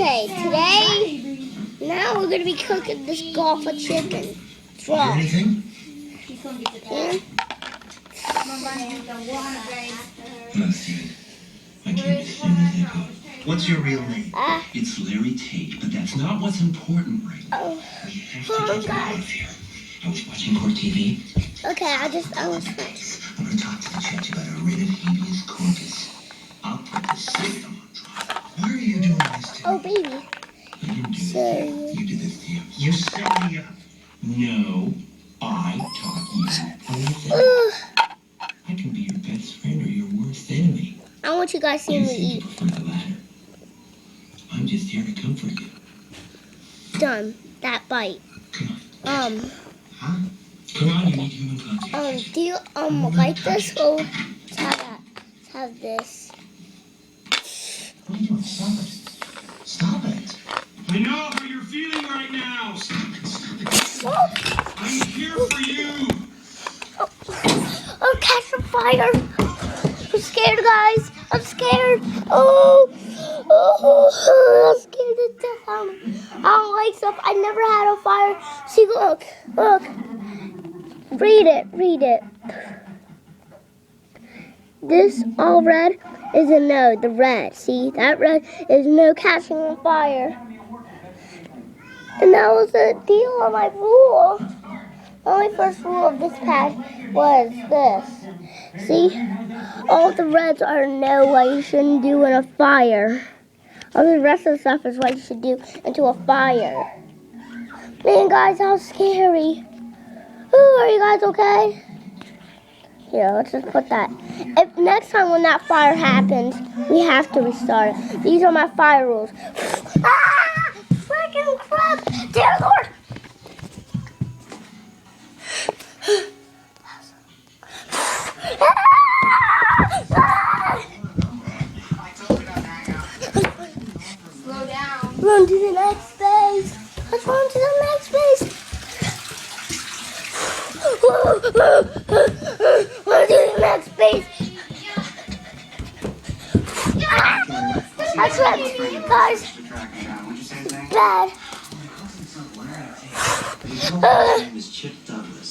Okay, today, now we're going to be cooking this gulf of chicken. It's raw. Anything? Yeah. No, Steven. I can't as soon as I go. What's your real name? It's Larry Tate, but that's not what's important right now. We have to get you out of here. I was watching court TV. Okay, I was I'm going to talk to the judge about a writ of habeas corpus. I'll put the system on trial. Why are you doing this to me? Oh, baby. I didn't do this to you. You did this to you. You set me up. No, I taught you anything. I can be your best friend or your worst enemy. I want you guys to see You me seem eat. to prefer the latter. I'm just here to comfort you. Done. That bite. Come on. Huh? Come on, you need human contact. Do you like this? Oh, let's have that. Let's have this. What are you doing? Stop it. Stop it. I know how you're feeling right now. Stop it. Stop it. I'm here for you. Oh, catch the fire! I'm scared, guys. I'm scared. Oh, I'm scared to death. I don't like stuff. I never had a fire. See, look. Read it. This all red is a no. The red. See, that red is no catching on fire. And that was the deal on my rule. The only first rule of this pad was this. See? All the reds are no, what you shouldn't do in a fire. All the rest of the stuff is what you should do into a fire. Man, guys, how scary. Ooh, are you guys okay? Here, let's just put that. If next time when that fire happens, we have to restart it. These are my fire rules. Ah! Freaking crap! Dear Lord! Slow down. Run to the next base. Let's run to the next base. Run to the next base. I slept, guys. Bad. His name is Chip Douglas.